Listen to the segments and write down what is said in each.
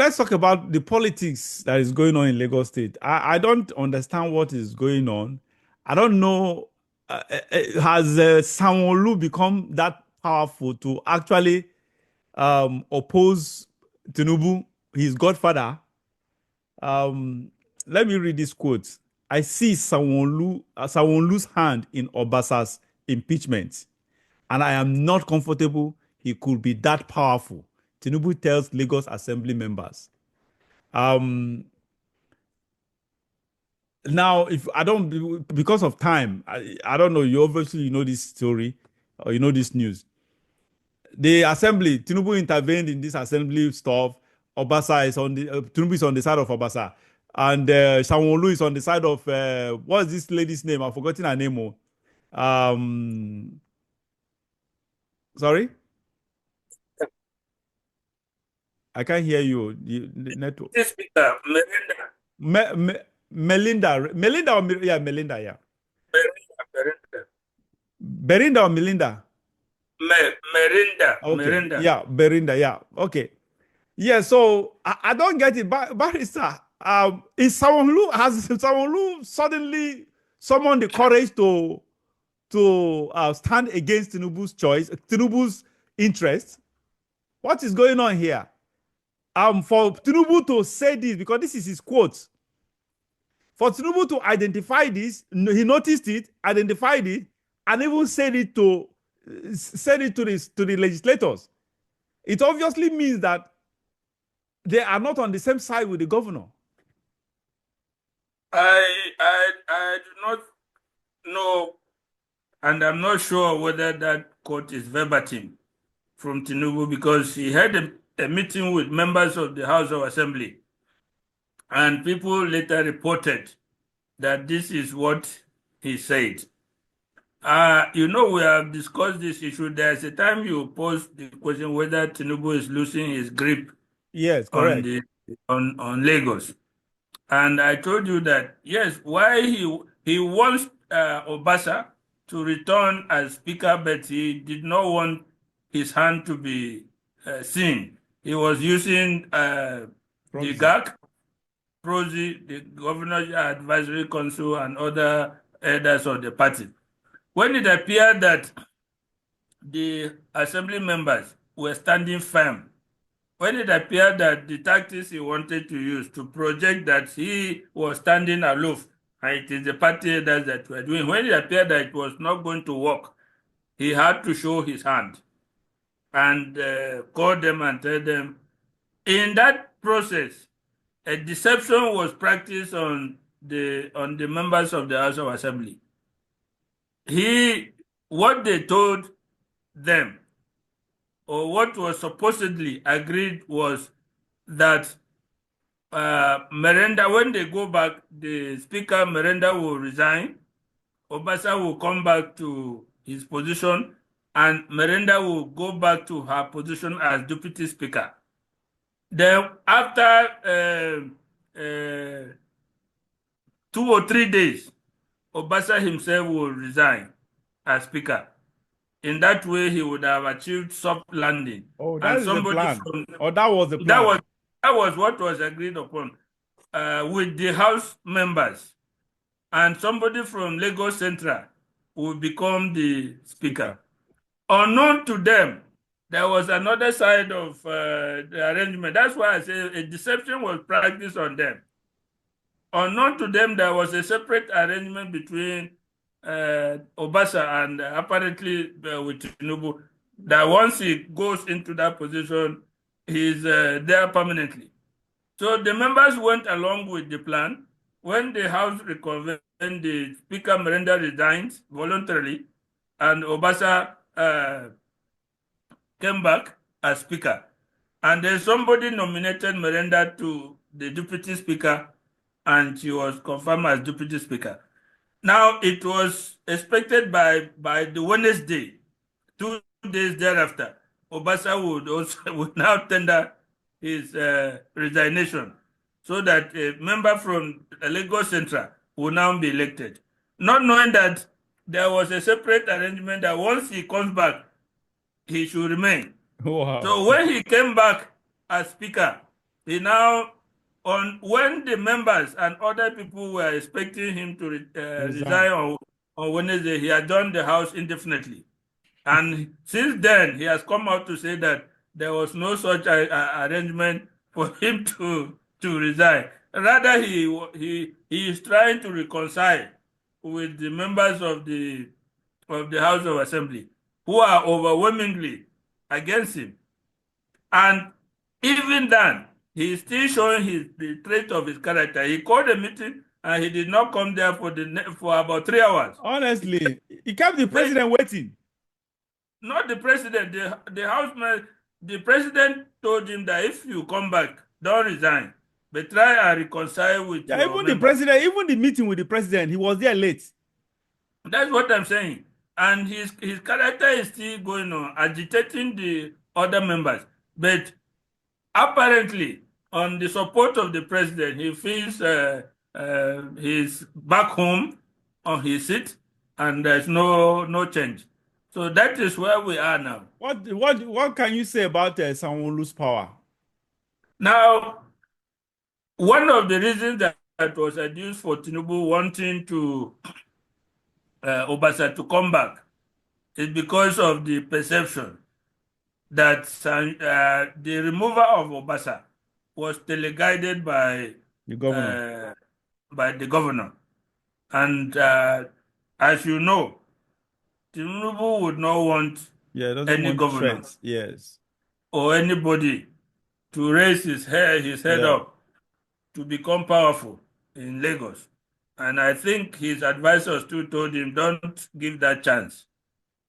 let's talk about the politics that is going on in Lagos State. I don't understand what is going on. I don't know. Has Sanwo-Olu become that powerful to actually oppose Tinubu, his godfather? Um, Let me read this quote. I see Sanwo-Olu's hand in Obasa's impeachment, and I am not comfortable he could be that powerful. Tinubu tells Lagos Assembly members. Um, Now, if I don't, because of time, I don't know. You obviously know this story, or you know this news. The assembly, Tinubu intervened in this assembly stuff. Obasa is on the Tinubu is on the side of Obasa, and Sanwo-Olu is on the side of what's this lady's name? I've forgotten her name. Sorry, I can't hear you. The network. This speaker, Merinda. Melinda, yeah, Melinda, yeah. Merinda. Berinda or Melinda? Merinda. Okay, Merinda. yeah, Berinda, yeah. Okay, yeah. So I don't get it, barrister. Is Sanwo-Olu suddenly summoned the courage to stand against Tinubu's choice, Tinubu's interest? What is going on here? For Tinubu to say this, because this is his quote, for Tinubu to identify this, he noticed it, identified it, and even said it to the legislators. It obviously means that they are not on the same side with the governor. I do not know, and I'm not sure whether that quote is verbatim from Tinubu, because he had a meeting with members of the House of Assembly, and people later reported that this is what he said. We have discussed this issue. There's a time you posed the question whether Tinubu is losing his grip Yes, on correct. on Lagos, and I told you that yes, why he wants Obasa to return as speaker, but he did not want his hand to be seen. He was using the GAC, Proxy, the Governor's Advisory Council, and other elders of the party. When it appeared that the assembly members were standing firm, when it appeared that the tactics he wanted to use to project that he was standing aloof, and it is the party that were doing, when it appeared that it was not going to work, he had to show his hand and call them and tell them. In that process, a deception was practiced on the members of the House of Assembly. What they told them, or what was supposedly agreed, was that Merenda, when they go back, the speaker Merenda will resign, Obasa will come back to his position, and Merenda will go back to her position as deputy speaker. Then after 2 or 3 days, Obasa himself will resign as speaker. In that way, he would have achieved soft landing. Oh, that And is the somebody plan. from Oh, that was the plan. that was what was agreed upon with the House members. And somebody from Lagos Central will become the speaker. Unknown to them, there was another side of the arrangement. That's why I say a deception was practiced on them. Unknown to them, there was a separate arrangement between Obasa and apparently with Tinubu, that once he goes into that position, he's there permanently. So the members went along with the plan. When the House reconvened, the Speaker Merenda resigned voluntarily, and Obasa came back as Speaker. And then somebody nominated Merenda to the Deputy Speaker, and she was confirmed as Deputy Speaker. Now, it was expected by the Wednesday, 2 days thereafter, Obasa would now tender his resignation, so that a member from Lagos Central will now be elected. Not knowing that there was a separate arrangement that once he comes back, he should remain. Wow. So when he came back as speaker, He now, on when the members and other people were expecting him to Resign. resign on Wednesday, he adjourned the House indefinitely. And since then, he has come out to say that there was no such arrangement for him to resign. Rather, he is trying to reconcile with the members of the House of Assembly who are overwhelmingly against him. And even then, he is still showing the trait of his character. He called a meeting and he did not come there for about 3 hours. Honestly, he kept the They, president waiting. not the president, the houseman, the president told him that if you come back, don't resign, but try and reconcile with Yeah, your even the members. president, even the meeting with the president, he was there late. That's what I'm saying. And his character is still going on, agitating the other members. But apparently, on the support of the president, he feels he's back home on his seat, and there's no change. So that is where we are now. What can you say about Sanwo-Olu's power? Now, one of the reasons that was adduced for Tinubu wanting to Obasa to come back is because of the perception that the removal of Obasa was teleguided The governor. by the governor. And as you know, Tinubu would not want Yeah, doesn't any want governor threats. Yes. or anybody to raise his head Yeah. up to become powerful in Lagos. And I think his advisors too told him, don't give that chance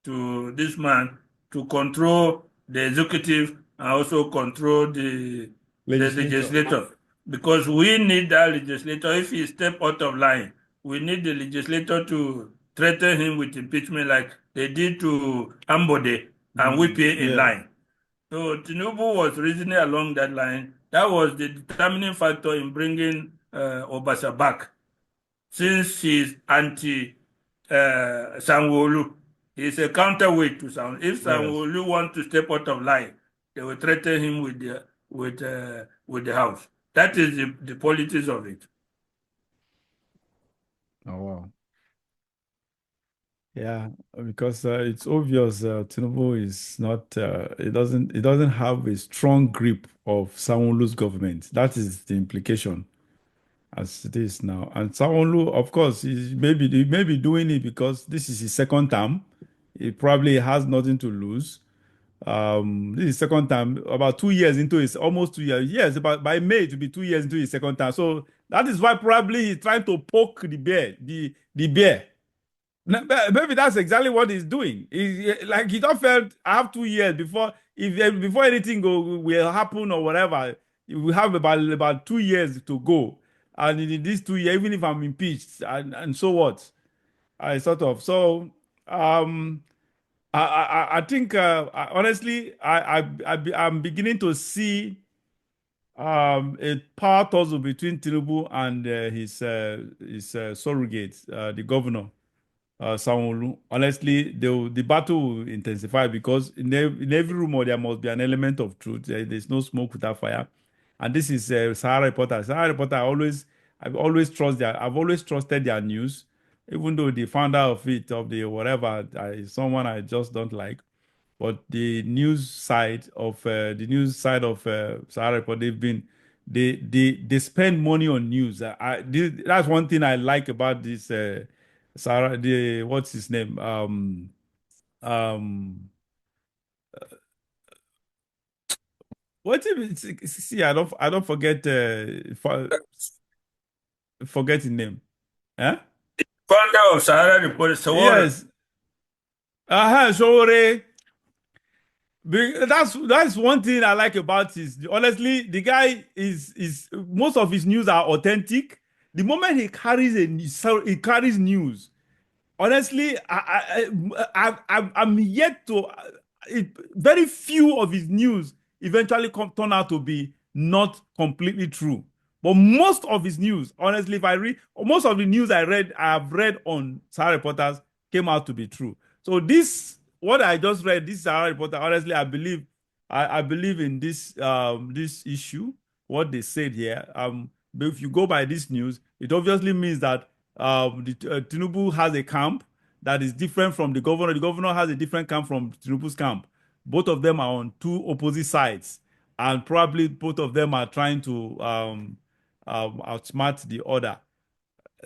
to this man to control the executive and also control the Legislature. legislature. Because we need that legislator. If he step out of line, we need the legislator to threaten him with impeachment like they did to Ambode and whip him in Yeah. line. So Tinubu was reasoning along that line. That was the determining factor in bringing Obasa back, since he's anti Sanwo-Olu. He's a counterweight to Sanwo. If Yes. Sanwo-Olu wants to step out of line, they will threaten him with the house. That is the politics of it. Oh wow. Yeah, because it's obvious Tinubu is not. It doesn't have a strong grip of Sanwo-Olu's government. That is the implication as it is now. And Sanwo-Olu, of course, he may be doing it because this is his second term. He probably has nothing to lose. This is second time, about 2 years into his, almost 2 years. Yes, about by May to be 2 years into his second time. So that is why probably he's trying to poke the bear, the bear. Maybe that's exactly what he's doing. Like he don't felt I have 2 years before before anything will happen or whatever. We have about 2 years to go, and in these 2 years, even if I'm impeached, and so what? I sort of so um I think honestly I'm beginning to see a power tussle between Tinubu and his surrogate, the governor, Sanwo-Olu. Honestly, the battle will intensify because in every rumor there must be an element of truth. There's no smoke without fire, and this is Sahara Reporter. Sahara Reporter, I've always trusted their news, even though the founder of it, of the whatever, is someone I just don't like. But the news side of Sahara Report, they spend money on news. That's one thing I like about this Sarah, what's his name? Um, what if see, I don't forget forget his name. Huh? Founder of Sahara Report, Sawore. Yes. Sorry. That's one thing I like about his. Honestly, the guy is most of his news are authentic. The moment he carries news. Honestly, I'm yet to. Very few of his news eventually turn out to be not completely true. But most of his news, honestly, if I read most of the news I have read on Sahara Reporters came out to be true. So what I just read, this Sahara Reporter, honestly, I believe in this issue what they said here. But if you go by this news, it obviously means that Tinubu has a camp that is different from the governor. The governor has a different camp from Tinubu's camp. Both of them are on two opposite sides, and probably both of them are trying to outsmart the other.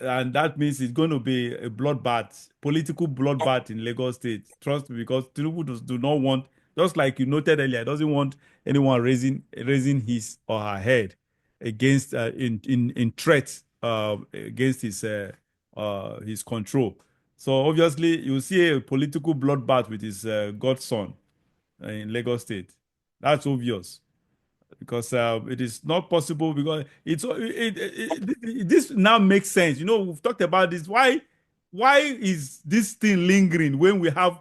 And that means it's going to be a bloodbath, political bloodbath in Lagos State. Trust me, because Tinubu do not want, just like you noted earlier, doesn't want anyone raising his or her head against in threat against his control. So obviously, you see a political bloodbath with his godson in Lagos State. That's obvious because it is not possible because this now makes sense. You know, we've talked about this. Why is this thing lingering when we have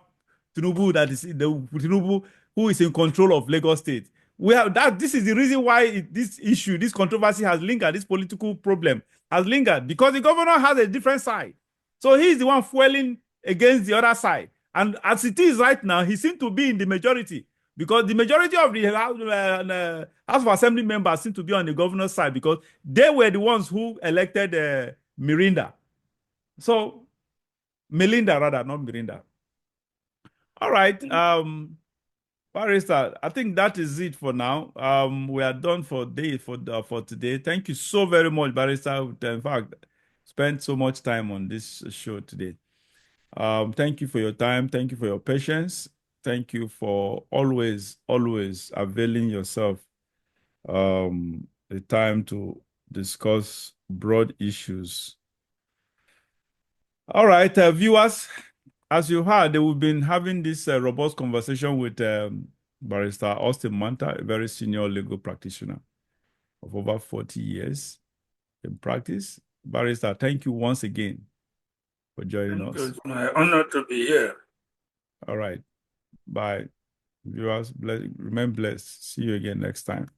Tinubu Tinubu who is in control of Lagos State? We have that. This is the reason why this issue, this controversy has lingered. This political problem has lingered because the governor has a different side. So he's the one fueling against the other side. And as it is right now, he seems to be in the majority because the majority of the House of Assembly members seem to be on the governor's side because they were the ones who elected Melinda, rather, not Mirinda. All right, Barrister, I think that is it for now. We are done for today. Thank you so very much, Barrister. In fact, spent so much time on this show today. Thank you for your time. Thank you for your patience. Thank you for always availing yourself the time to discuss broad issues. All right, viewers, as you heard, we've been having this robust conversation with Barrister Austin Manta, a very senior legal practitioner of over 40 years in practice. Barrister, thank you once again for joining us. It's my honor to be here. All right. Bye. Viewers, remain blessed. See you again next time.